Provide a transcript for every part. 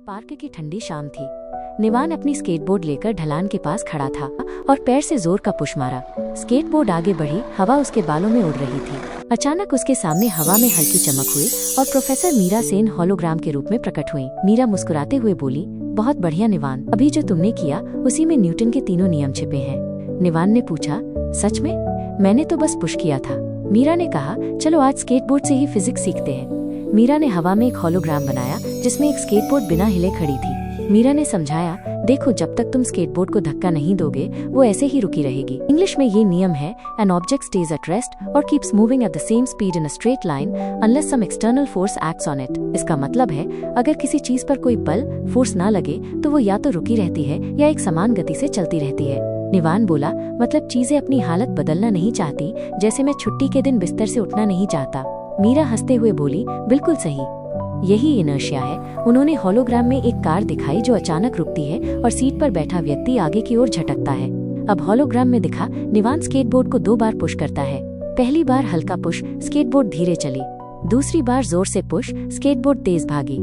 Park की ठंडी शाम थी। निवान अपनी स्केटबोर्ड लेकर ढलान के पास खड़ा था और पैर से जोर का पुश मारा। स्केटबोर्ड आगे बढ़ी, हवा उसके बालों में उड़ रही थी। अचानक उसके सामने हवा में हल्की चमक हुई और प्रोफेसर मीरा सेन होलोग्राम के रूप में प्रकट हुई। मीरा मुस्कुराते हुए बोली, बहुत बढ़िया निवान, अभी जो तुमने किया उसी में न्यूटन के तीनों नियम छिपे हैं। निवान ने पूछा, सच में? मैंने तो बस पुश किया था। मीरा ने कहा, चलो आज स्केटबोर्ड से ही फिजिक्स सीखते हैं। मीरा ने हवा में एक होलोग्राम बनाया जिसमें एक स्केटबोर्ड बिना हिले खड़ी थी। मीरा ने समझाया, देखो जब तक तुम स्केटबोर्ड को धक्का नहीं दोगे वो ऐसे ही रुकी रहेगी। इंग्लिश में ये नियम है, an object stays at rest और keeps moving at the same speed in a straight line unless some external force acts on it. इसका मतलब है, अगर किसी चीज पर कोई बल फोर्स ना लगे तो वो या तो रुकी रहती है या एक समान गति से चलती रहती है। निवान बोला, मतलब चीजें अपनी हालत बदलना नहीं चाहती, जैसे मैं छुट्टी के दिन बिस्तर से उठना नहीं चाहता। मीरा हंसते हुए बोली, बिल्कुल सही, यही इनर्शिया है। उन्होंने होलोग्राम में एक कार दिखाई जो अचानक रुकती है और सीट पर बैठा व्यक्ति आगे की ओर झटकता है। अब होलोग्राम में दिखा, निवान स्केटबोर्ड को 2 बार पुश करता है। पहली बार हल्का पुश, स्केटबोर्ड धीरे चली। दूसरी बार जोर से पुश, स्केटबोर्ड तेज भागी।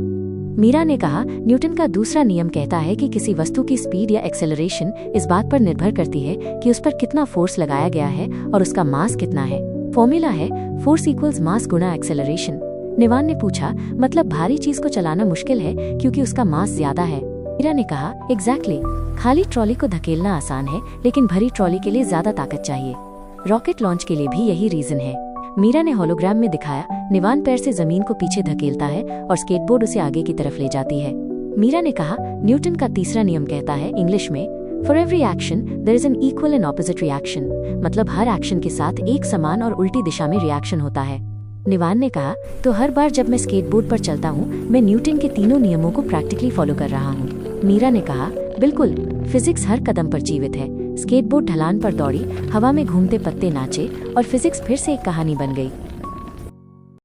मीरा ने कहा, न्यूटन का दूसरा नियम कहता है कि किसी वस्तु की स्पीड या एक्सेलरेशन इस बात पर निर्भर करती है कि उस पर कितना फोर्स लगाया गया है और उसका मास कितना है। फॉर्मूला है फोर्स इक्वल्स मास गुणा एक्सेलरेशन। निवान ने पूछा, मतलब भारी चीज को चलाना मुश्किल है क्योंकि उसका मास ज्यादा है? मीरा ने कहा, एग्जैक्टली, खाली ट्रॉली को धकेलना आसान है लेकिन भरी ट्रॉली के लिए ज्यादा ताकत चाहिए। रॉकेट लॉन्च के लिए भी यही रीजन है। मीरा ने होलोग्राम में दिखाया, निवान पैर से जमीन को पीछे धकेलता है और स्केटबोर्ड उसे आगे की तरफ ले जाती है। मीरा ने कहा, न्यूटन का तीसरा नियम कहता है इंग्लिश में, for every action there is an equal and opposite reaction. मतलब हर एक्शन के साथ एक समान और उल्टी दिशा में रिएक्शन होता है। निवान ने कहा, तो हर बार जब मैं स्केटबोर्ड पर चलता हूँ मैं न्यूटन के तीनों नियमों को प्रैक्टिकली फॉलो कर रहा हूँ। मीरा ने कहा, बिल्कुल, फिजिक्स हर कदम पर जीवित है। स्केटबोर्ड ढलान पर दौड़ी, हवा में घूमते पत्ते नाचे और फिजिक्स फिर से एक कहानी बन गई।